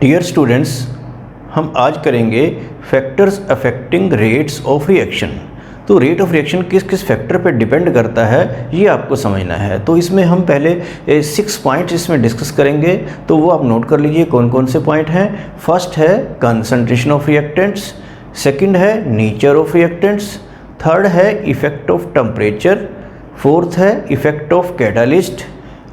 Dear students, हम आज करेंगे factors affecting rates of reaction. तो रेट ऑफ रिएक्शन किस किस फैक्टर पर डिपेंड करता है ये आपको समझना है। तो इसमें हम पहले 6 पॉइंट्स इसमें डिस्कस करेंगे, तो वो आप नोट कर लीजिए कौन कौन से पॉइंट हैं। फर्स्ट है कंसंट्रेशन ऑफ रिएक्टेंट्स, सेकंड है नेचर ऑफ रिएक्टेंट्स, थर्ड है इफेक्ट ऑफ टेम्परेचर, फोर्थ है इफेक्ट ऑफ कैटालिस्ट,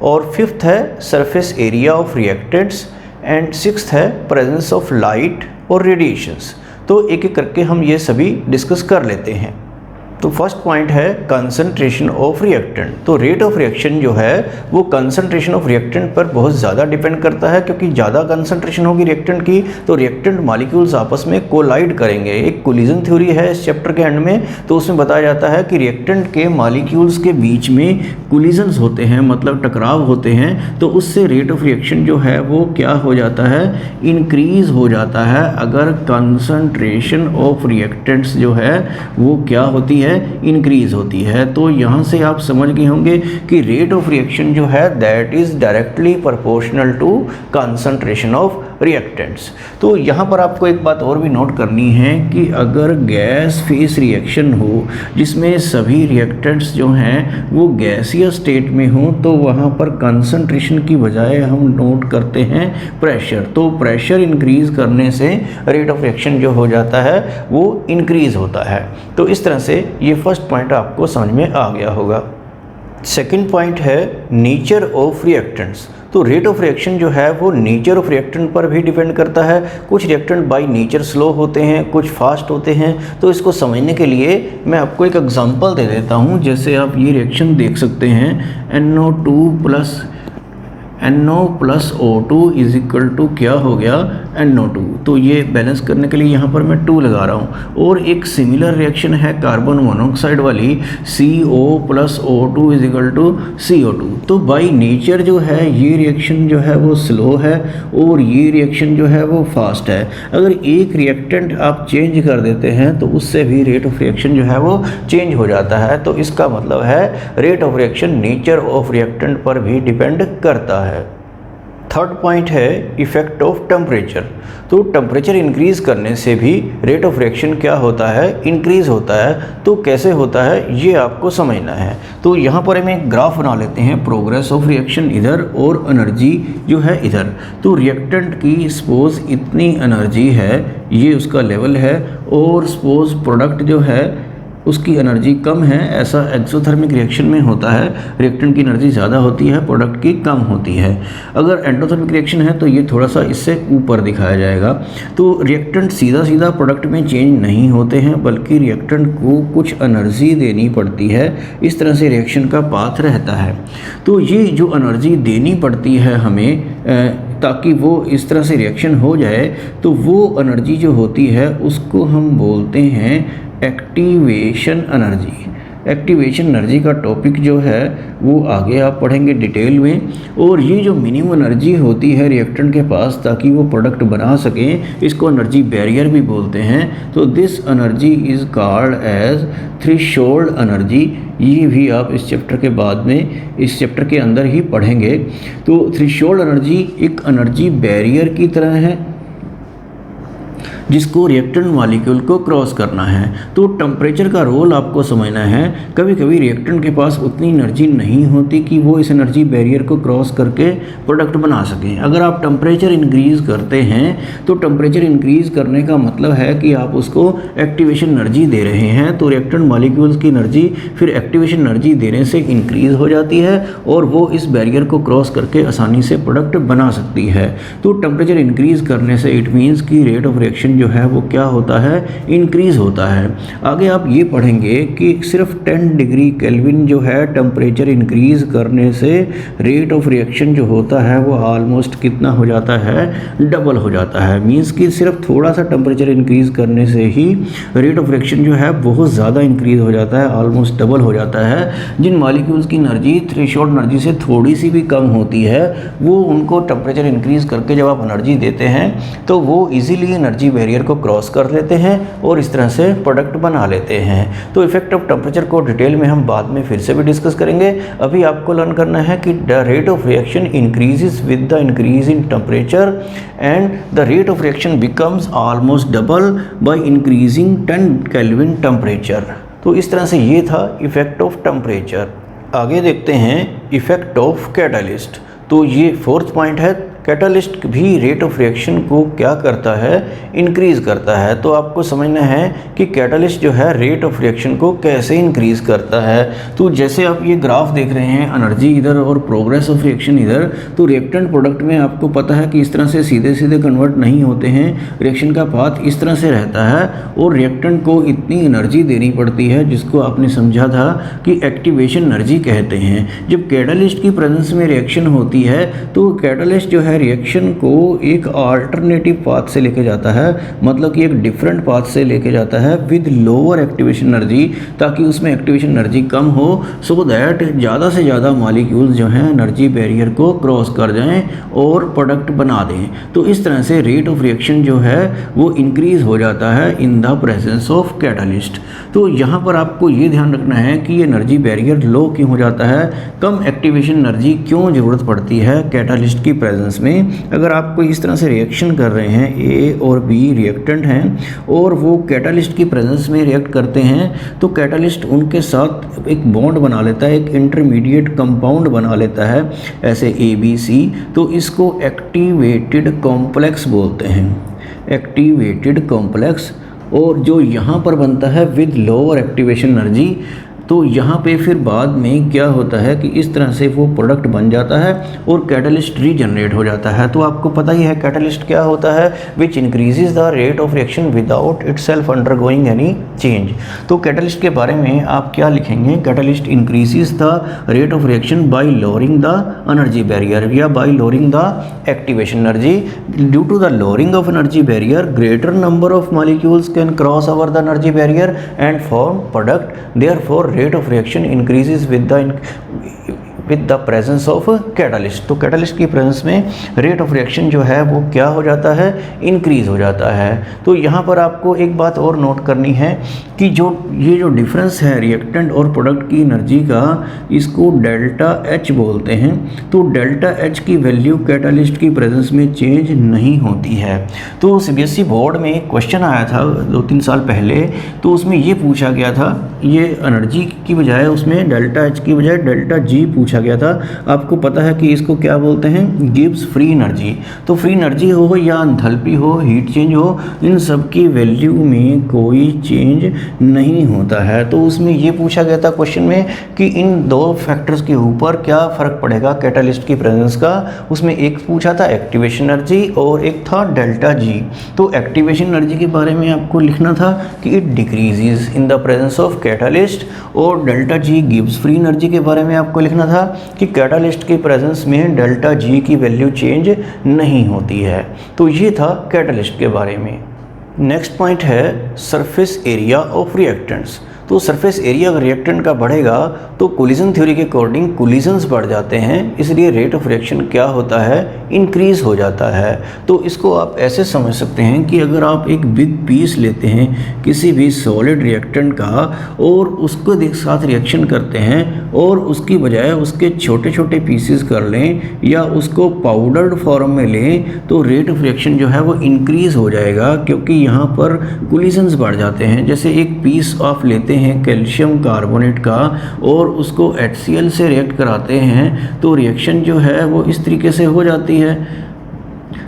और फिफ्थ है surface area of reactants, and sixth है प्रेजेंस ऑफ लाइट और रेडिएशंस। तो एक एक करके हम ये सभी डिस्कस कर लेते हैं। तो फर्स्ट पॉइंट है कंसंट्रेशन ऑफ रिएक्टेंट। तो रेट ऑफ रिएक्शन जो है वो कंसंट्रेशन ऑफ रिएक्टेंट पर बहुत ज़्यादा डिपेंड करता है, क्योंकि ज़्यादा कंसंट्रेशन होगी रिएक्टेंट की तो रिएक्टेंट मॉलिक्यूल्स आपस में कोलाइड करेंगे। एक कोलिजन थ्योरी है इस चैप्टर के एंड में, तो उसमें बताया जाता है कि रिएक्टेंट के मॉलिक्यूल्स के बीच में कोलिजन्स होते हैं, मतलब टकराव होते हैं, तो उससे रेट ऑफ रिएक्शन जो है वो क्या हो जाता है, इंक्रीज़ हो जाता है। अगर कंसंट्रेशन ऑफ रिएक्टेंट्स जो है वो क्या होती है, इंक्रीज होती है। तो यहाँ से आप समझ गए होंगे कि रेट ऑफ रिएक्शन जो है that is directly proportional to concentration of reactants. तो यहाँ पर आपको एक बात और भी नोट करनी है कि अगर गैस फेस रिएक्शन हो जिसमें सभी रिएक्टेंट्स जो हैं वो गैसीय स्टेट में हो, तो वहाँ पर कंसंट्रेशन की बजाय हम नोट करते हैं प्रेशर। तो प्रेशर इंक्रीज करने से रेट ऑफ रिएक्शन जो हो जाता है वो इंक्रीज होता है। तो इस तरह से ये फर्स्ट पॉइंट आपको समझ में आ गया होगा। सेकंड पॉइंट है नेचर ऑफ रिएक्टेंट्स। तो रेट ऑफ रिएक्शन जो है वो नेचर ऑफ रिएक्टेंट पर भी डिपेंड करता है। कुछ रिएक्टेंट बाय नेचर स्लो होते हैं, कुछ फास्ट होते हैं। तो इसको समझने के लिए मैं आपको एक एग्जांपल दे देता हूँ। जैसे आप ये रिएक्शन देख सकते हैं, NO plus O2 is equal to क्या हो गया, NO2। तो ये बैलेंस करने के लिए यहाँ पर मैं 2 लगा रहा हूँ। और एक सिमिलर रिएक्शन है कार्बन मोनोऑक्साइड वाली, CO plus O2 is equal to CO2। तो बाय नेचर जो है ये रिएक्शन जो है वो स्लो है और ये रिएक्शन जो है वो फास्ट है। अगर एक रिएक्टेंट आप चेंज कर देते हैं तो उससे भी रेट ऑफ रिएक्शन जो है वो चेंज हो जाता है। तो इसका मतलब है rate of reaction nature of reactant पर भी डिपेंड करता है। थर्ड पॉइंट है इफेक्ट ऑफ टेम्परेचर। तो टेम्परेचर इंक्रीज करने से भी रेट ऑफ रिएक्शन क्या होता है, इंक्रीज होता है। तो कैसे होता है ये आपको समझना है। तो यहाँ पर हम एक ग्राफ बना लेते हैं, प्रोग्रेस ऑफ रिएक्शन इधर और एनर्जी जो है इधर। तो रिएक्टेंट की सपोज इतनी एनर्जी है, ये उसका लेवल है, और सपोज प्रोडक्ट जो है उसकी एनर्जी कम है। ऐसा एक्सोथर्मिक रिएक्शन में होता है, रिएक्टेंट की एनर्जी ज़्यादा होती है, प्रोडक्ट की कम होती है। अगर एंडोथर्मिक रिएक्शन है तो ये थोड़ा सा इससे ऊपर दिखाया जाएगा। तो रिएक्टेंट सीधा सीधा प्रोडक्ट में चेंज नहीं होते हैं, बल्कि रिएक्टेंट को कुछ एनर्जी देनी पड़ती है। इस तरह से रिएक्शन का पाथ रहता है। तो ये जो एनर्जी देनी पड़ती है हमें ताकि वो इस तरह से रिएक्शन हो जाए, तो वो एनर्जी जो होती है उसको हम बोलते हैं एक्टिवेशन एनर्जी। एक्टिवेशन एनर्जी का टॉपिक जो है वो आगे आप पढ़ेंगे डिटेल में। और ये जो मिनिमम एनर्जी होती है रिएक्टेंट के पास ताकि वो प्रोडक्ट बना सकें, इसको एनर्जी बैरियर भी बोलते हैं। तो this energy is called as threshold energy. ये भी आप इस चैप्टर के बाद में, इस चैप्टर के अंदर ही पढ़ेंगे। तो थ्रेशोल्ड एनर्जी एक एनर्जी बैरियर की तरह है जिसको रिएक्टेंट मॉलिक्यूल को क्रॉस करना है। तो टेम्परेचर का रोल आपको समझना है। कभी कभी रिएक्टेंट के पास उतनी एनर्जी नहीं होती कि वो इस एनर्जी बैरियर को क्रॉस करके प्रोडक्ट बना सकें। अगर आप टेम्परेचर इंक्रीज़ करते हैं तो टेम्परेचर इंक्रीज़ करने का मतलब है कि आप उसको एक्टिवेशन एनर्जी दे रहे हैं। तो रिएक्टेंट मॉलिक्यूल्स की एनर्जी फिर एक्टिवेशन एनर्जी देने से इंक्रीज़ हो जाती है और वो इस बैरियर को क्रॉस करके आसानी से प्रोडक्ट बना सकती है। तो टेम्परेचर इंक्रीज़ करने से इट मीन्स कि रेट ऑफ रिएक्शन जो है वो क्या होता है, इंक्रीज होता है। आगे आप ये पढ़ेंगे कि सिर्फ 10 डिग्री केल्विन जो है टेम्परेचर इंक्रीज करने से रेट ऑफ रिएक्शन जो होता है वो ऑलमोस्ट कितना हो जाता है, डबल हो जाता है। मींस कि सिर्फ थोड़ा सा टेम्परेचर इंक्रीज करने से ही रेट ऑफ रिएक्शन जो है बहुत ज़्यादा इंक्रीज हो जाता है, ऑलमोस्ट डबल हो जाता है। जिन मॉलिक्यूल्स की एनर्जी थ्रेशोल्ड एनर्जी से थोड़ी सी भी कम होती है वो उनको टेम्परेचर इंक्रीज करके जब आप एनर्जी देते हैं तो वो इजीली एनर्जी बैरियर को क्रॉस कर लेते हैं और इस तरह से प्रोडक्ट बना लेते हैं। तो इफेक्ट ऑफ टेम्परेचर को डिटेल में हम बाद में फिर से भी डिस्कस करेंगे। अभी आपको लर्न करना है कि the rate of reaction increases with the increase in temperature and the rate of reaction becomes almost double by increasing 10 kelvin temperature. तो इस तरह से ये था इफेक्ट ऑफ टेम्परेचर। आगे देखते हैं इफेक्ट ऑफ कैटलिस्ट। तो ये फोर्थ पॉइंट है, कैटलिस्ट भी रेट ऑफ रिएक्शन को क्या करता है, इंक्रीज़ करता है। तो आपको समझना है कि कैटलिस्ट जो है रेट ऑफ रिएक्शन को कैसे इंक्रीज़ करता है। तो जैसे आप ये ग्राफ देख रहे हैं, एनर्जी इधर और प्रोग्रेस ऑफ रिएक्शन इधर, तो रिएक्टेंट प्रोडक्ट में आपको पता है कि इस तरह से सीधे सीधे कन्वर्ट नहीं होते हैं, रिएक्शन का पाथ इस तरह से रहता है और रिएक्टेंट को इतनी एनर्जी देनी पड़ती है जिसको आपने समझा था कि एक्टिवेशन एनर्जी कहते हैं। जब कैटलिस्ट की प्रेजेंस में रिएक्शन होती है तो कैटलिस्ट जो है रिएक्शन को एक अल्टरनेटिव पाथ से लेके जाता है, मतलब कि एक डिफरेंट पाथ से लेके जाता है विद लोअर एक्टिवेशन एनर्जी, ताकि उसमें एक्टिवेशन एनर्जी कम हो, सो दैट ज़्यादा से ज़्यादा मॉलिक्यूल्स जो हैं एनर्जी बैरियर को क्रॉस कर जाएं और प्रोडक्ट बना दें। तो इस तरह से रेट ऑफ रिएक्शन जो है वो इंक्रीज़ हो जाता है इन द प्रेजेंस ऑफ कैटलिस्ट। तो यहाँ पर आपको ये ध्यान रखना है कि एनर्जी बैरियर लो क्यों हो जाता है, कम एक्टिवेशन एनर्जी क्यों ज़रूरत पड़ती है कैटलिस्ट की प्रेजेंस में। अगर आपको इस तरह से रिएक्शन कर रहे हैं, ए और बी रिएक्टेंट हैं और वो कैटलिस्ट की प्रेजेंस में रिएक्ट करते हैं, तो कैटलिस्ट उनके साथ एक बॉन्ड बना लेता है, एक इंटरमीडिएट कंपाउंड बना लेता है, ऐसे ABC। तो इसको एक्टिवेटेड कॉम्प्लेक्स बोलते हैं, एक्टिवेटेड कॉम्प्लेक्स। और जो यहाँ पर बनता है विद लोअर एक्टिवेशन एनर्जी, तो यहाँ पे फिर बाद में क्या होता है कि इस तरह से वो प्रोडक्ट बन जाता है और कैटलिस्ट रीजनरेट हो जाता है। तो आपको पता ही है कैटलिस्ट क्या होता है, which increases the rate of reaction without itself undergoing any change. तो कैटलिस्ट के बारे में आप क्या लिखेंगे, catalyst increases the rate of reaction by lowering the energy barrier या by lowering the activation energy. Due to the lowering of energy barrier greater number of molecules can cross over the energy barrier and form product, therefore rate of reaction increases with the presence of catalyst. तो catalyst की presence में rate of reaction जो है वो क्या हो जाता है, इंक्रीज़ हो जाता है। तो यहाँ पर आपको एक बात और नोट करनी है कि ये जो डिफरेंस है रिएक्टेंट और प्रोडक्ट की एनर्जी का, इसको डेल्टा H बोलते हैं। तो डेल्टा H की वैल्यू कैटलिस्ट की प्रेजेंस में चेंज नहीं होती है। तो CBSE बोर्ड में एक क्वेश्चन आया था 2-3 साल पहले, तो उसमें ये पूछा गया था, ये एनर्जी की बजाय उसमें डेल्टा H की बजाय डेल्टा G पूछा गया था। आपको पता है कि इसको क्या बोलते हैं, गिब्स फ्री एनर्जी। तो फ्री एनर्जी हो या एंथैल्पी हो, हीट चेंज हो, इन सब की वैल्यू में कोई चेंज नहीं होता है। तो उसमें ये पूछा गया था क्वेश्चन में कि इन दो फैक्टर्स के ऊपर क्या फ़र्क पड़ेगा कैटलिस्ट की प्रेजेंस का। उसमें एक पूछा था एक्टिवेशन एनर्जी और एक था डेल्टा G। तो एक्टिवेशन एनर्जी के बारे में आपको लिखना था कि it decreases in the presence of catalyst, और delta G Gibbs free energy के बारे में आपको लिखना था कि कैटलिस्ट की प्रेजेंस में डेल्टा G की वैल्यू चेंज नहीं होती है। तो ये था कैटलिस्ट के बारे में। नेक्स्ट पॉइंट है सरफेस एरिया ऑफ रिएक्टेंट्स। तो सरफेस एरिया अगर रिएक्टेंट का बढ़ेगा तो कोलिजन थ्योरी के अकॉर्डिंग कोलिजन्स बढ़ जाते हैं, इसलिए रेट ऑफ रिएक्शन क्या होता है, इंक्रीज़ हो जाता है। तो इसको आप ऐसे समझ सकते हैं कि अगर आप एक बिग पीस लेते हैं किसी भी सॉलिड रिएक्टेंट का और उसको एक साथ रिएक्शन करते हैं और उसकी बजाय उसके छोटे छोटे पीसेस कर लें या उसको पाउडर्ड फॉर्म में लें, तो रेट ऑफ रिएक्शन जो है वो इंक्रीज़ हो जाएगा, क्योंकि यहाँ पर कोलिजन्स बढ़ जाते हैं। जैसे एक पीस आप लेते हैं कैल्शियम कार्बोनेट का और उसको HCl से रिएक्ट कराते हैं, तो रिएक्शन जो है वो इस तरीके से हो जाती है,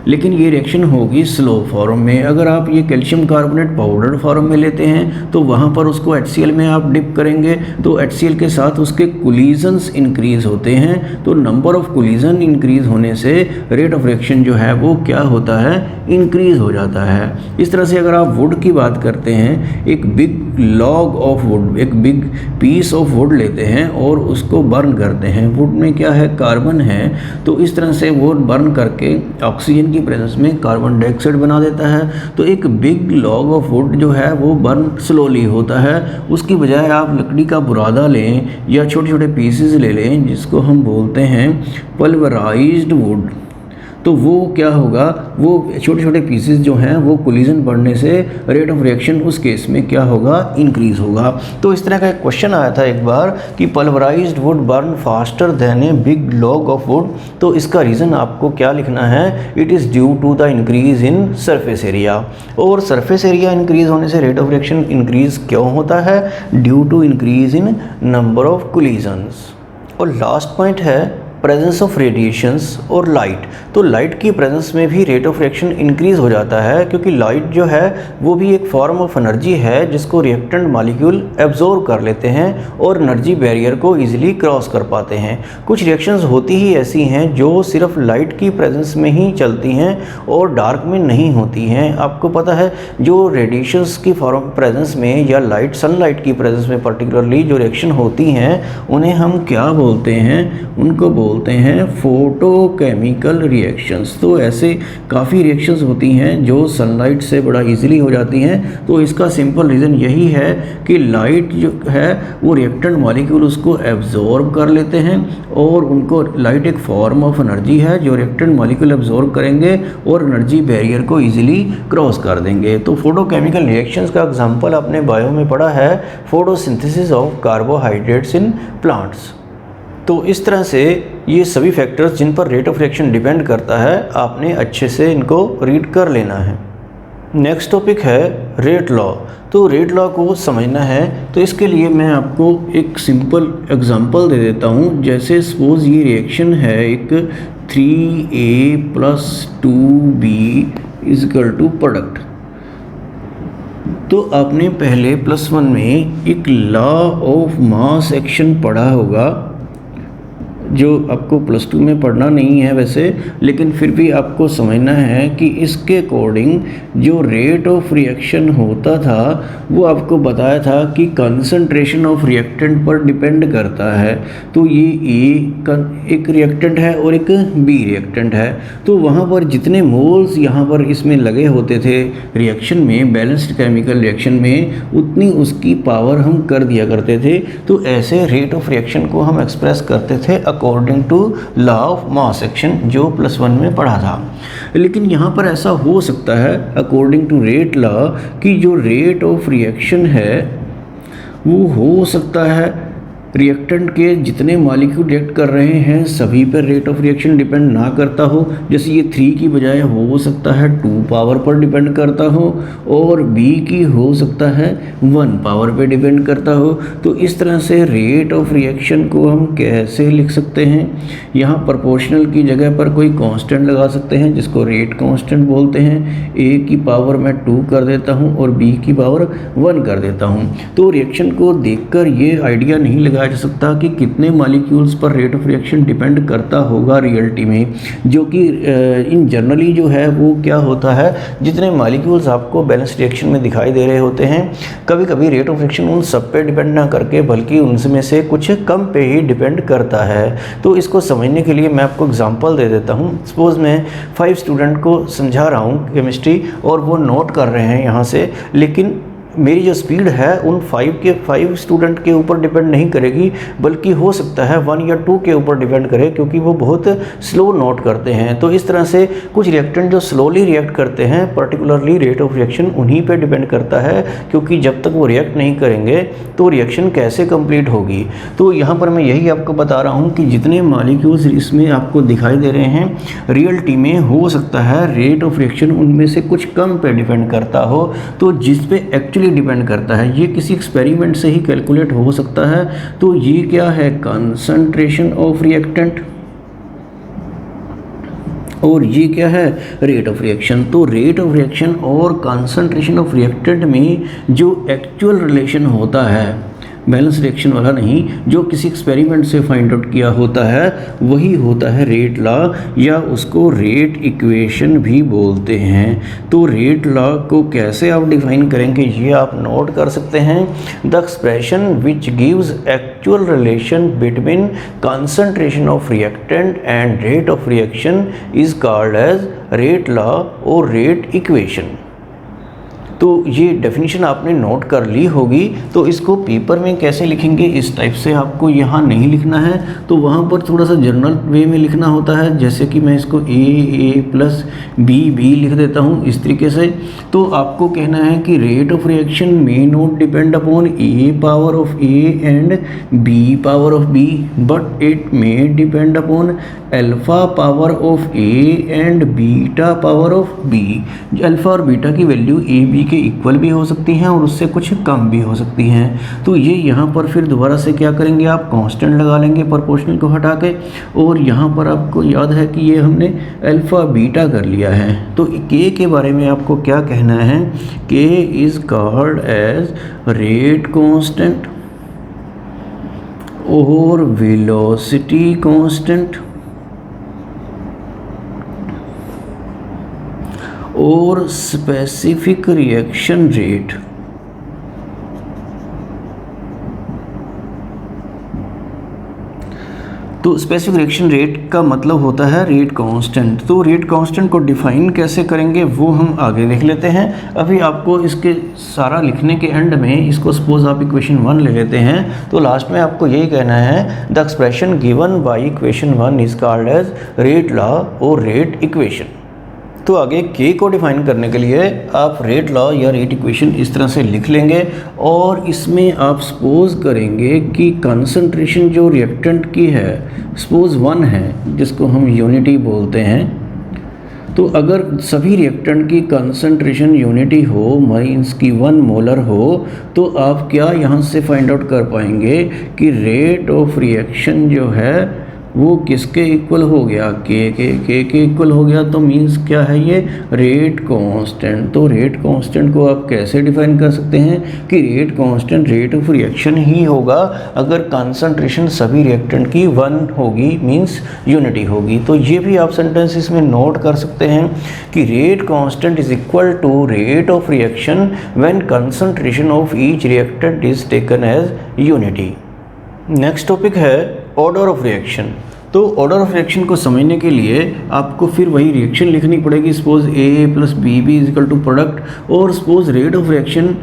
लेकिन ये रिएक्शन होगी स्लो फॉर्म में। अगर आप ये कैल्शियम कार्बोनेट पाउडर फॉर्म में लेते हैं तो वहाँ पर उसको HCl में आप डिप करेंगे तो HCl के साथ उसके कोलिजन्स इंक्रीज़ होते हैं। तो नंबर ऑफ कोलिजन इंक्रीज़ होने से रेट ऑफ रिएक्शन जो है वो क्या होता है, इंक्रीज़ हो जाता है। इस तरह से अगर आप वुड की बात करते हैं, एक बिग लॉग ऑफ वुड, एक बिग पीस ऑफ वुड लेते हैं और उसको बर्न करते हैं। वुड में क्या है, कार्बन है, तो इस तरह से वो बर्न करके ऑक्सीजन की प्रेजेंस में कार्बन डाइऑक्साइड बना देता है। तो एक बिग लॉग ऑफ वुड जो है वो बर्न स्लोली होता है। उसकी बजाय आप लकड़ी का बुरादा लें या छोटे छोटे पीसेस ले लें जिसको हम बोलते हैं पल्वराइज्ड वुड। तो वो क्या होगा, वो छोटे छोटे पीसेस जो हैं वो कोलिजन बढ़ने से रेट ऑफ रिएक्शन उस केस में क्या होगा, इंक्रीज होगा। तो इस तरह का एक क्वेश्चन आया था एक बार कि pulverised wood burn faster than a big log of wood. तो इसका रीज़न आपको क्या लिखना है, it is due to the increase in surface area. और सरफेस एरिया इंक्रीज होने से रेट ऑफ रिएक्शन इंक्रीज क्यों होता है, due to increase in number of collisions. और लास्ट पॉइंट है प्रेजेंस ऑफ रेडिएशंस और लाइट। तो लाइट की प्रेजेंस में भी रेट ऑफ रिएक्शन इंक्रीज हो जाता है, क्योंकि लाइट जो है वो भी एक फॉर्म ऑफ एनर्जी है जिसको रिएक्टेंट मॉलिक्यूल एब्जॉर्ब कर लेते हैं और एनर्जी बैरियर को इजीली क्रॉस कर पाते हैं। कुछ रिएक्शंस होती ही ऐसी हैं जो सिर्फ लाइट की प्रेजेंस में ही चलती हैं और डार्क में नहीं होती हैं। आपको पता है जो रेडिएशंस की फॉर्म प्रेजेंस में या लाइट सनलाइट की प्रेजेंस में पर्टिकुलरली जो रिएक्शन होती हैं उन्हें हम क्या बोलते हैं, उनको बोलते हैं फोटोकेमिकल रिएक्शंस। तो ऐसे काफ़ी रिएक्शंस होती हैं जो सनलाइट से बड़ा इजीली हो जाती हैं। तो इसका सिंपल रीज़न यही है कि लाइट जो है वो रिएक्टेंट मॉलिक्यूल उसको एब्जॉर्ब कर लेते हैं और उनको लाइट एक फॉर्म ऑफ एनर्जी है जो रिएक्टेंट मॉलिक्यूल एब्जॉर्ब करेंगे और एनर्जी बैरियर को इजीली क्रॉस कर देंगे। तो फोटोकेमिकल रिएक्शंस का एग्जांपल आपने बायो में पढ़ा है, photosynthesis of carbohydrates in plants. तो इस तरह से ये सभी फैक्टर्स जिन पर रेट ऑफ रिएक्शन डिपेंड करता है आपने अच्छे से इनको रीड कर लेना है। नेक्स्ट टॉपिक है रेट लॉ। तो रेट लॉ को समझना है तो इसके लिए मैं आपको एक सिंपल एग्जांपल दे देता हूँ। जैसे सपोज ये रिएक्शन है एक 3A + 2B = प्रोडक्ट। तो आपने पहले +1 में एक लॉ ऑफ मास एक्शन पढ़ा होगा, जो आपको +2 में पढ़ना नहीं है वैसे, लेकिन फिर भी आपको समझना है कि इसके अकॉर्डिंग जो रेट ऑफ रिएक्शन होता था वो आपको बताया था कि कंसंट्रेशन ऑफ रिएक्टेंट पर डिपेंड करता है। तो ये एक रिएक्टेंट है और एक B रिएक्टेंट है, तो वहाँ पर जितने मोल्स यहाँ पर इसमें लगे होते थे रिएक्शन में, बैलेंस्ड केमिकल रिएक्शन में, उतनी उसकी पावर हम कर दिया करते थे। तो ऐसे रेट ऑफ रिएक्शन को हम एक्सप्रेस करते थे according to law of mass action जो +1 में पढ़ा था। लेकिन यहाँ पर ऐसा हो सकता है अकॉर्डिंग टू रेट लॉ कि जो रेट ऑफ रिएक्शन है वो हो सकता है रिएक्टेंट के जितने मॉलिक्यूल रिएक्ट कर रहे हैं सभी पर रेट ऑफ रिएक्शन डिपेंड ना करता हो। जैसे ये 3 की बजाय हो सकता है 2 पावर पर डिपेंड करता हो, और B की हो सकता है 1 पावर पे डिपेंड करता हो। तो इस तरह से रेट ऑफ रिएक्शन को हम कैसे लिख सकते हैं, यहाँ प्रोपोर्शनल की जगह पर कोई कांस्टेंट लगा सकते हैं जिसको रेट कांस्टेंट बोलते हैं। A की पावर मैं 2 कर देता हूँ और B की पावर 1 कर देता हूँ। तो रिएक्शन को देखकर ये आइडिया नहीं लगा जा सकता कि कितने मॉलिक्यूल्स पर रेट ऑफ रिएक्शन डिपेंड करता होगा रियलिटी में, जो कि इन जनरली जो है वो क्या होता है, जितने मॉलिक्यूल्स आपको बैलेंस रिएक्शन में दिखाई दे रहे होते हैं कभी कभी रेट ऑफ रिएक्शन उन सब पे डिपेंड ना करके बल्कि उनमें से कुछ कम पे ही डिपेंड करता है। तो इसको समझने के लिए मैं आपको एग्जांपल दे देता हूँ। सपोज़ मैं 5 स्टूडेंट को समझा रहा हूँ केमिस्ट्री और वो नोट कर रहे हैं यहाँ से, लेकिन मेरी जो स्पीड है उन 5 स्टूडेंट के ऊपर डिपेंड नहीं करेगी, बल्कि हो सकता है 1 या 2 के ऊपर डिपेंड करे, क्योंकि वो बहुत स्लो नोट करते हैं। तो इस तरह से कुछ रिएक्टेंट जो स्लोली रिएक्ट करते हैं पर्टिकुलरली रेट ऑफ रिएक्शन उन्हीं पे डिपेंड करता है, क्योंकि जब तक वो रिएक्ट नहीं करेंगे तो रिएक्शन कैसे कंप्लीट होगी। तो यहाँ पर मैं यही आपको बता रहा हूँ कि जितने मॉलिक्यूल्स इसमें आपको दिखाई दे रहे हैं रियलिटी में हो सकता है रेट ऑफ रिएक्शन उनमें से कुछ कम पे डिपेंड करता हो। तो जिस पे एक्चुअली डिपेंड करता है ये किसी एक्सपेरिमेंट से ही कैलकुलेट हो सकता है। तो ये क्या है, कंसंट्रेशन ऑफ रिएक्टेंट, और ये क्या है, रेट ऑफ रिएक्शन। तो रेट ऑफ रिएक्शन और कंसंट्रेशन ऑफ रिएक्टेंट में जो एक्चुअल रिलेशन होता है, बैलेंस रिएक्शन वाला नहीं, जो किसी एक्सपेरिमेंट से फाइंड आउट किया होता है, वही होता है रेट लॉ, या उसको रेट इक्वेशन भी बोलते हैं। तो रेट लॉ को कैसे आप डिफाइन करेंगे ये आप नोट कर सकते हैं। The expression which gives actual relation between concentration of reactant and rate of reaction is called as rate law और रेट इक्वेशन। तो ये डेफिनेशन आपने नोट कर ली होगी। तो इसको पेपर में कैसे लिखेंगे, इस टाइप से आपको यहाँ नहीं लिखना है, तो वहाँ पर थोड़ा सा जनरल वे में लिखना होता है। जैसे कि मैं इसको ए प्लस बी लिख देता हूँ इस तरीके से। तो आपको कहना है कि rate of reaction may not depend upon A power of A and B power of B, but it may depend upon alpha power of A and beta power of B. Alpha और beta की value A B के equal भी हो सकती हैं और उससे कुछ कम भी हो सकती हैं। तो ये यहाँ पर फिर दोबारा से क्या करेंगे, आप कांस्टेंट लगा लेंगे प्रोपोर्शनल को हटा के, और यहाँ पर आपको याद है कि ये हमने अल्फ़ा बीटा कर लिया है। तो के बारे में आपको क्या कहना है, k is called as rate constant और वेलोसिटी कांस्टेंट और स्पेसिफिक रिएक्शन रेट। तो स्पेसिफिक रिएक्शन रेट का मतलब होता है रेट कांस्टेंट। तो रेट कांस्टेंट को डिफाइन कैसे करेंगे वो हम आगे देख लेते हैं। अभी आपको इसके सारा लिखने के एंड में इसको सपोज आप इक्वेशन 1 ले लेते हैं, तो लास्ट में आपको यही कहना है the expression given by equation 1 is called as rate law और रेट इक्वेशन। तो आगे के को डिफाइन करने के लिए आप रेट लॉ या रेट इक्वेशन इस तरह से लिख लेंगे, और इसमें आप सपोज करेंगे कि कंसंट्रेशन जो रिएक्टेंट की है सपोज 1 है, जिसको हम यूनिटी बोलते हैं। तो अगर सभी रिएक्टेंट की कंसंट्रेशन यूनिटी हो, मीन्स की 1 मोलर हो, तो आप क्या यहाँ से फाइंड आउट कर पाएंगे कि रेट ऑफ रिएक्शन जो है वो किसके इक्वल हो गया, के इक्वल हो गया। तो मीन्स क्या है ये, रेट कांस्टेंट। तो रेट कांस्टेंट को आप कैसे डिफाइन कर सकते हैं कि rate constant rate of reaction ही होगा अगर कंसंट्रेशन सभी रिएक्टेंट की 1 होगी, मीन्स यूनिटी होगी। तो ये भी आप सेंटेंस इसमें नोट कर सकते हैं कि rate constant is equal to rate of reaction when concentration of each reactant is taken as unity. Next topic है ऑर्डर ऑफ रिएक्शन। तो ऑर्डर ऑफ रिएक्शन को समझने के लिए आपको फिर वही रिएक्शन लिखनी पड़ेगी। Suppose A plus B is equal to product, और सपोज रेट ऑफ रिएक्शन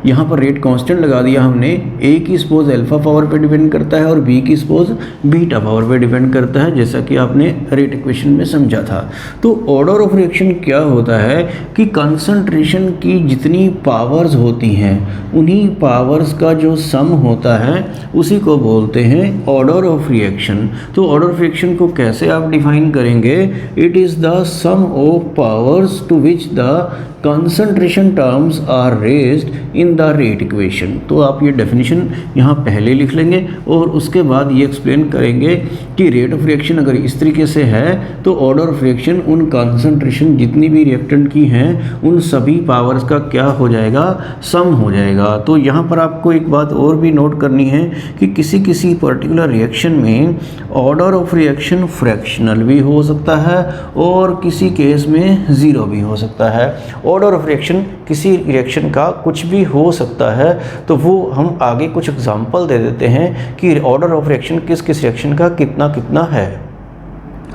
यहाँ पर रेट कांस्टेंट लगा दिया हमने। ए की सपोज अल्फा पावर पे डिपेंड करता है और बी की सपोज बीटा पावर पे डिपेंड करता है, जैसा कि आपने रेट इक्वेशन में समझा था। तो ऑर्डर ऑफ रिएक्शन क्या होता है कि कंसंट्रेशन की जितनी पावर्स होती हैं उन्हीं पावर्स का जो सम होता है उसी को बोलते हैं ऑर्डर ऑफ रिएक्शन। तो ऑर्डर ऑफ रिएक्शन को कैसे आप डिफाइन करेंगे, it is the sum of powers to which the concentration terms are raised in the rate equation. तो आप ये डेफिनेशन यहाँ पहले लिख लेंगे और उसके बाद ये एक्सप्लेन करेंगे कि रेट ऑफ रिएक्शन अगर इस तरीके से है तो ऑर्डर ऑफ रिएक्शन उन कंसंट्रेशन जितनी भी रिएक्टेंट की हैं उन सभी पावर्स का क्या हो जाएगा, सम हो जाएगा। तो यहाँ पर आपको एक बात और भी नोट करनी है कि किसी किसी पर्टिकुलर रिएक्शन में ऑर्डर ऑफ रिएक्शन फ्रैक्शनल भी हो सकता है और किसी केस में ज़ीरो भी हो सकता है। ऑर्डर ऑफ रिएक्शन किसी रिएक्शन का कुछ भी हो सकता है, तो वो हम आगे कुछ एग्जांपल दे देते हैं कि ऑर्डर ऑफ रिएक्शन किस किस रिएक्शन का कितना कितना है।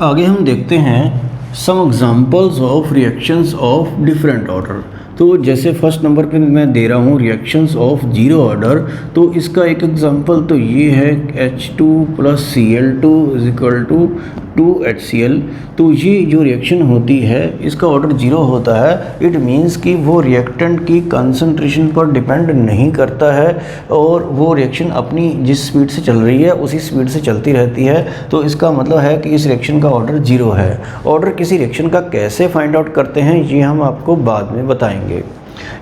आगे हम देखते हैं some examples of reactions of different order. तो जैसे फर्स्ट नंबर पे मैं दे रहा हूँ रिएक्शंस ऑफ जीरो ऑर्डर, तो इसका एक एग्जांपल तो ये है H2 + Cl2 = 2HCl। तो ये जो रिएक्शन होती है इसका ऑर्डर जीरो होता है। इट मीन्स कि वो रिएक्टेंट की कंसंट्रेशन पर डिपेंड नहीं करता है और वो रिएक्शन अपनी जिस स्पीड से चल रही है उसी स्पीड से चलती रहती है। तो इसका मतलब है कि इस रिएक्शन का ऑर्डर जीरो है। ऑर्डर किसी रिएक्शन का कैसे फाइंड आउट करते हैं ये हम आपको बाद में बताएंगे।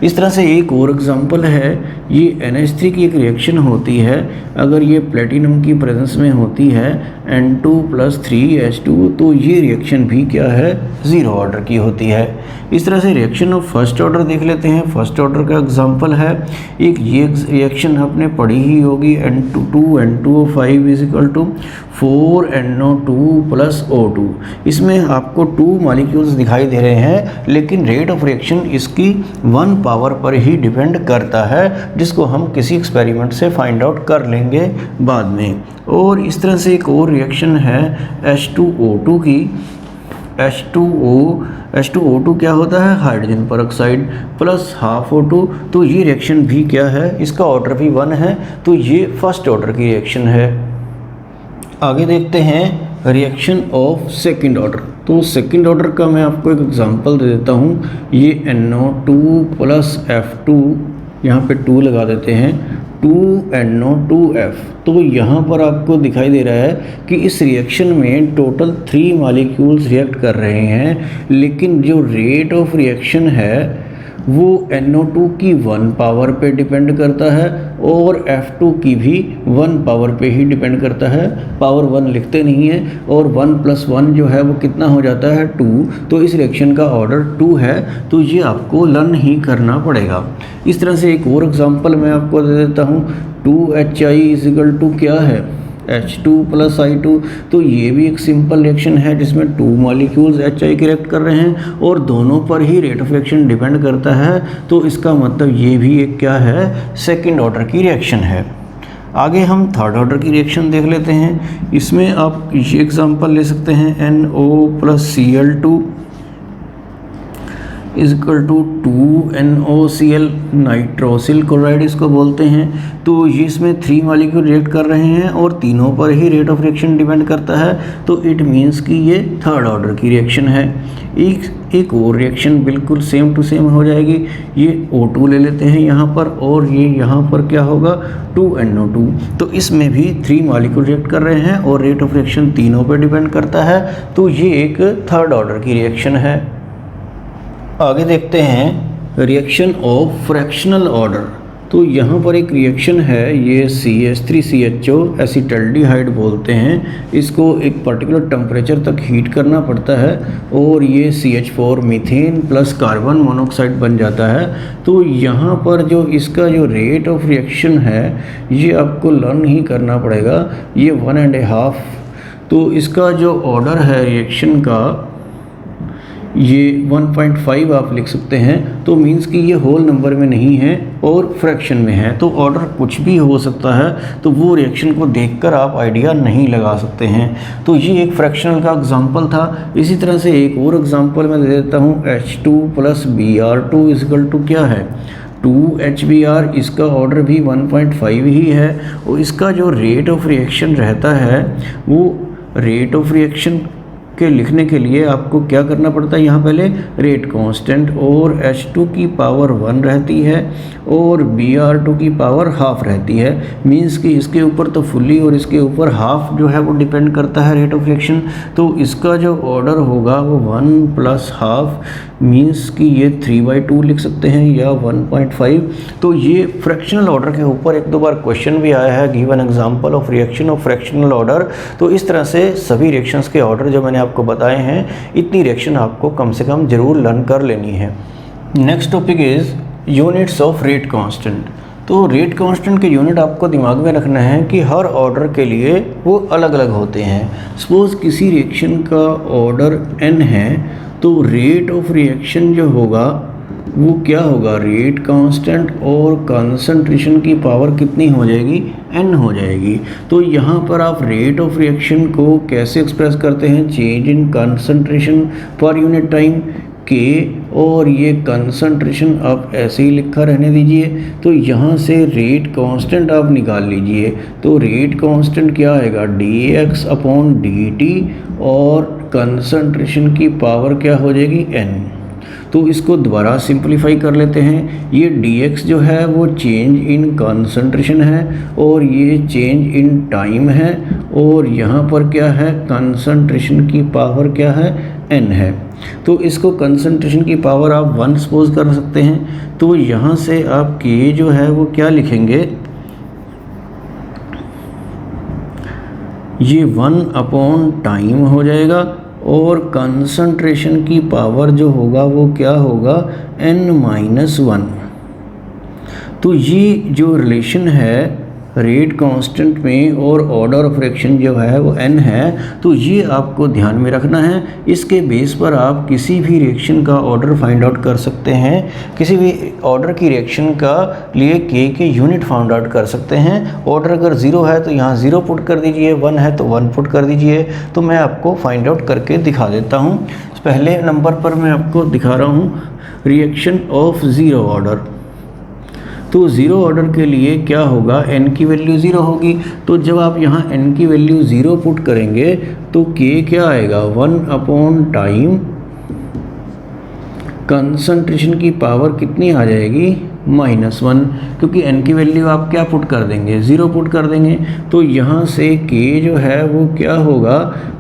इस तरह से एक और एग्जांपल है, ये NH3 की एक रिएक्शन होती है। अगर ये प्लेटिनम की प्रेजेंस में होती है N2 + 3H2, तो ये रिएक्शन भी क्या है, ज़ीरो ऑर्डर की होती है। इस तरह से रिएक्शन ऑफ फर्स्ट ऑर्डर देख लेते हैं। फर्स्ट ऑर्डर का एग्जांपल है एक ये रिएक्शन आपने पढ़ी ही होगी, N2N2O5 = 4NO2 + O2। इसमें आपको 2 मॉलिक्यूल्स दिखाई दे रहे हैं, लेकिन रेट ऑफ रिएक्शन इसकी 1 पावर पर ही डिपेंड करता है, जिसको हम किसी एक्सपेरिमेंट से फाइंड आउट कर लेंगे बाद में। और इस तरह से एक और रिएक्शन है H2O2 की। H2O H2O2 क्या होता है, hydrogen peroxide plus half O2, तो ये रिएक्शन भी क्या है, इसका ऑर्डर भी 1 है, तो ये फर्स्ट ऑर्डर की रिएक्शन है। आगे देखते हैं रिएक्शन ऑफ सेकंड ऑर्डर। तो सेकंड ऑर्डर का मैं आपको एक एग्जांपल दे देता हूँ। ये NO2 प्लस F2, यहाँ पे 2 लगा देते हैं, 2NO2F। तो यहाँ पर आपको दिखाई दे रहा है कि इस रिएक्शन में टोटल 3 मॉलिक्यूल्स रिएक्ट कर रहे हैं, लेकिन जो रेट ऑफ रिएक्शन है वो NO2 की 1 पावर पे डिपेंड करता है और F2 की भी 1 पावर पे ही डिपेंड करता है। पावर 1 लिखते नहीं है, और 1 + 1 जो है वो कितना हो जाता है, 2। तो इस रिएक्शन का ऑर्डर 2 है, तो ये आपको लर्न ही करना पड़ेगा। इस तरह से एक और एग्जांपल मैं आपको दे देता हूँ। 2HI = क्या है, H2 + I2। तो ये भी एक सिंपल रिएक्शन है जिसमें 2 मॉलिक्यूल्स HI के रिएक्ट कर रहे हैं और दोनों पर ही रेट ऑफ रिएक्शन डिपेंड करता है। तो इसका मतलब ये भी एक क्या है, सेकंड ऑर्डर की रिएक्शन है। आगे हम थर्ड ऑर्डर की रिएक्शन देख लेते हैं। इसमें आप ये एग्जांपल ले सकते हैं, NO + Cl2 = 2NOCl, nitrosyl chloride इसको बोलते हैं। तो ये इसमें 3 मॉलिक्यूल रिएक्ट कर रहे हैं और तीनों पर ही रेट ऑफ रिएक्शन डिपेंड करता है, तो इट मीन्स कि ये थर्ड ऑर्डर की रिएक्शन है। एक और रिएक्शन बिल्कुल सेम टू सेम हो जाएगी। ये O2 ले लेते हैं यहाँ पर, और ये यहाँ पर क्या होगा, 2NO2। तो इसमें भी 3 मॉलिक्यूल रिएक्ट कर रहे हैं और रेट ऑफ रिएक्शन तीनों पर डिपेंड करता है, तो ये एक थर्ड ऑर्डर की रिएक्शन है। आगे देखते हैं रिएक्शन ऑफ फ्रैक्शनल ऑर्डर। तो यहाँ पर एक रिएक्शन है, ये CH3CHO एसिटल्डिहाइड बोलते हैं। इसको एक पर्टिकुलर टेम्परेचर तक हीट करना पड़ता है और ये CH4 methane plus carbon monoxide बन जाता है। तो यहाँ पर जो इसका जो रेट ऑफ रिएक्शन है ये आपको लर्न ही करना पड़ेगा, ये 1.5। तो इसका जो ऑर्डर है रिएक्शन का ये 1.5 आप लिख सकते हैं। तो मींस कि ये होल नंबर में नहीं है और फ्रैक्शन में है, तो ऑर्डर कुछ भी हो सकता है, तो वो रिएक्शन को देखकर आप आइडिया नहीं लगा सकते हैं। तो ये एक फ्रैक्शनल का एग्जांपल था। इसी तरह से एक और एग्जांपल मैं दे देता हूँ। H2 + Br2 = क्या है, 2HBr। इसका ऑर्डर भी 1.5 ही है और इसका जो रेट ऑफ रिएक्शन रहता है वो रेट ऑफ रिएक्शन के लिखने के लिए आपको क्या करना पड़ता है, यहाँ पहले रेट कांस्टेंट और H2 की पावर 1 रहती है और Br2 की पावर हाफ रहती है। मींस कि इसके ऊपर तो फुल्ली और इसके ऊपर हाफ जो है वो डिपेंड करता है रेट ऑफ रिएक्शन। तो इसका जो ऑर्डर होगा वो 1 + हाफ, मींस कि ये 3/2 लिख सकते हैं या 1.5। तो ये फ्रैक्शनल ऑर्डर के ऊपर 1-2 बार क्वेश्चन भी आया है, give an example of reaction of fractional order. तो इस तरह से सभी रिएक्शंस के ऑर्डर जो मैंने आपको बताए हैं, इतनी रिएक्शन आपको कम से कम ज़रूर लर्न कर लेनी है। Next topic is units of rate constant. तो रेट कांस्टेंट के यूनिट आपको दिमाग में रखना है कि हर ऑर्डर के लिए वो अलग अलग होते हैं। सपोज़ किसी रिएक्शन का ऑर्डर n है, तो रेट ऑफ रिएक्शन जो होगा वो क्या होगा, रेट कांस्टेंट और कंसंट्रेशन की पावर कितनी हो जाएगी, n हो जाएगी। तो यहाँ पर आप रेट ऑफ रिएक्शन को कैसे एक्सप्रेस करते हैं, change in concentration per unit time K, और ये कंसंट्रेशन आप ऐसे ही लिखा रहने दीजिए। तो यहाँ से रेट कांस्टेंट आप निकाल लीजिए। तो रेट कांस्टेंट क्या आएगा, dx/dt, और कंसंट्रेशन की पावर क्या हो जाएगी, n। तो इसको दोबारा सिंपलीफाई कर लेते हैं। ये dx जो है वो चेंज इन कंसंट्रेशन है और ये चेंज इन टाइम है, और यहाँ पर क्या है, कंसंट्रेशन की पावर क्या है, n है। तो इसको कंसंट्रेशन की पावर आप 1 सपोज कर सकते हैं। तो यहाँ से आप k जो है वो क्या लिखेंगे, ये 1/टाइम हो जाएगा, और कंसंट्रेशन की पावर जो होगा वो क्या होगा, n-1। तो ये जो रिलेशन है रेट कांस्टेंट में और ऑर्डर ऑफ रिएक्शन जो है वो n है, तो ये आपको ध्यान में रखना है। इसके बेस पर आप किसी भी रिएक्शन का ऑर्डर फाइंड आउट कर सकते हैं। किसी भी ऑर्डर की रिएक्शन का लिए k के यूनिट फाइंड आउट कर सकते हैं। ऑर्डर अगर 0 है तो यहाँ 0 पुट कर दीजिए, 1 है तो 1 पुट कर दीजिए। तो मैं आपको फाइंड आउट करके दिखा देता हूँ। पहले नंबर पर मैं आपको दिखा रहा हूँ रिएक्शन ऑफ ज़ीरो ऑर्डर। तो ज़ीरो ऑर्डर के लिए क्या होगा, n की वैल्यू ज़ीरो होगी। तो जब आप यहाँ n की वैल्यू ज़ीरो पुट करेंगे तो k क्या आएगा, 1 टाइम कंसंट्रेशन की पावर कितनी आ जाएगी, -1, क्योंकि n की वैल्यू आप क्या पुट कर देंगे, ज़ीरो पुट कर देंगे। तो यहाँ से k जो है वो क्या होगा,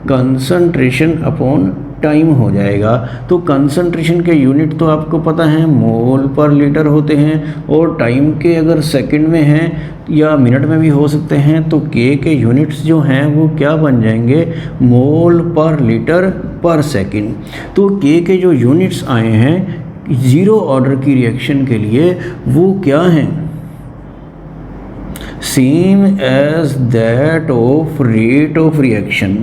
कंसंट्रेशन अपॉन टाइम हो जाएगा। तो कंसंट्रेशन के यूनिट तो आपको पता है मोल पर लीटर होते हैं, और टाइम के अगर सेकंड में हैं या मिनट में भी हो सकते हैं, तो k के यूनिट्स जो हैं वो क्या बन जाएंगे, मोल पर लीटर पर सेकंड। तो k के जो यूनिट्स आए हैं ज़ीरो ऑर्डर की रिएक्शन के लिए वो क्या हैं, same as that of rate of reaction.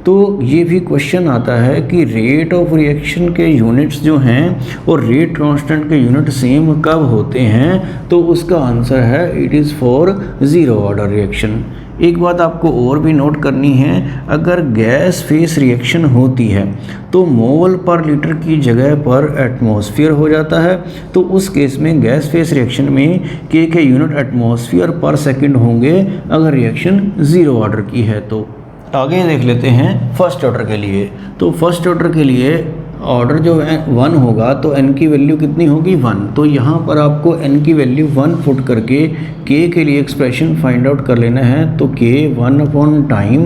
तो ये भी क्वेश्चन आता है कि रेट ऑफ रिएक्शन के यूनिट्स जो हैं और रेट कांस्टेंट के यूनिट सेम कब होते हैं, तो उसका आंसर है it is for zero order reaction. एक बात आपको और भी नोट करनी है, अगर गैस फेस रिएक्शन होती है तो मोल पर लीटर की जगह पर एटमॉस्फेयर हो जाता है। तो उस केस में गैस फेस रिएक्शन में k के यूनिट एटमॉस्फेयर पर सेकंड होंगे अगर रिएक्शन ज़ीरो ऑर्डर की है। तो आगे देख लेते हैं फर्स्ट ऑर्डर के लिए। तो फर्स्ट ऑर्डर के लिए ऑर्डर जो है 1 होगा तो n की वैल्यू कितनी होगी, 1। तो यहाँ पर आपको n की वैल्यू 1 पुट करके k के लिए एक्सप्रेशन फाइंड आउट कर लेना है। तो k 1 टाइम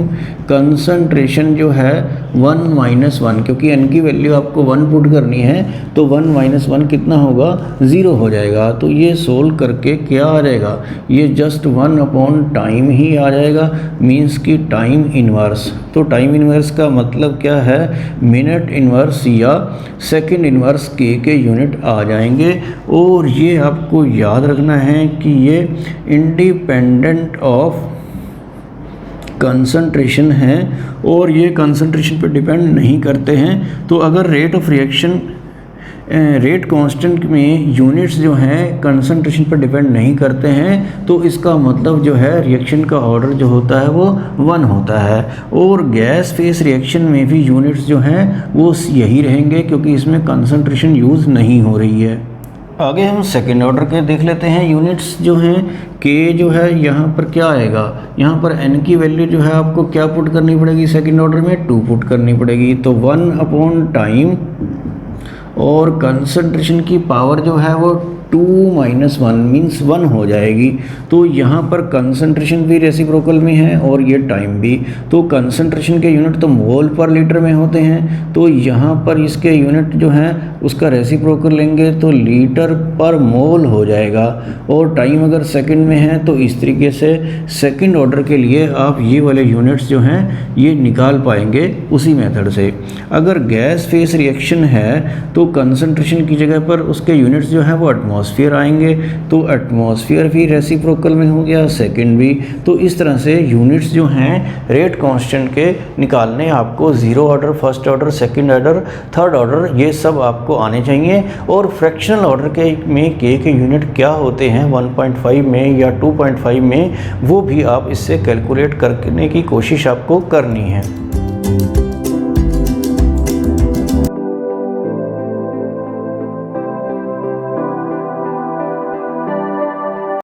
कंसंट्रेशन जो है 1 क्योंकि n की वैल्यू आपको 1 पुट करनी है, तो 1 - 1 कितना होगा, 0 हो जाएगा। तो ये सोल्व करके क्या आ जाएगा, ये जस्ट 1 टाइम ही आ जाएगा, मीन्स कि टाइम इन्वर्स। तो टाइम इन्वर्स का मतलब क्या है, मिनट इन्वर्स या सेकंड इन्वर्स k के यूनिट आ जाएंगे। और ये आपको याद रखना है कि ये इंडिपेंडेंट ऑफ कंसंट्रेशन है और ये कंसंट्रेशन पे डिपेंड नहीं करते हैं। तो अगर rate of reaction rate constant में यूनिट्स जो हैं कंसंट्रेशन पर डिपेंड नहीं करते हैं, तो इसका मतलब जो है रिएक्शन का ऑर्डर जो होता है वो 1 होता है। और गैस फेस रिएक्शन में भी यूनिट्स जो हैं वो यही रहेंगे, क्योंकि इसमें कंसंट्रेशन यूज़ नहीं हो रही है। आगे हम सेकेंड ऑर्डर के देख लेते हैं। यूनिट्स जो हैं k जो है यहाँ पर क्या आएगा, यहाँ पर n की वैल्यू जो है आपको क्या पुट करनी पड़ेगी, सेकेंड ऑर्डर में 2 पुट करनी पड़ेगी। तो 1 टाइम और कंसंट्रेशन की पावर जो है वो 2 - 1 मीन्स 1 हो जाएगी। तो यहाँ पर कंसंट्रेशन भी रेसिप्रोकल में है और ये टाइम भी। तो कंसंट्रेशन के यूनिट तो मोल पर लीटर में होते हैं, तो यहाँ पर इसके यूनिट जो हैं उसका रेसिप्रोकल लेंगे तो लीटर पर मोल हो जाएगा। और टाइम अगर सेकंड में है तो इस तरीके से सेकंड ऑर्डर के लिए आप ये वाले यूनिट्स जो हैं ये निकाल पाएंगे उसी मेथड से। अगर गैस फेस रिएक्शन है तो कंसंट्रेशन की जगह पर उसके यूनिट्स जो हैं वो एटमॉस्फेयर आएंगे, तो एटमॉस्फेयर भी रेसिप्रोकल में हो गया, सेकंड भी। तो इस तरह से यूनिट्स जो हैं रेट कांस्टेंट के निकालने आपको zero order, first order, second order, third order ये सब आपको आने चाहिए। और फ्रैक्शनल ऑर्डर के में k के यूनिट क्या होते हैं 1.5 में या 2.5 में, वो भी आप इससे कैलकुलेट करने की कोशिश आपको करनी है।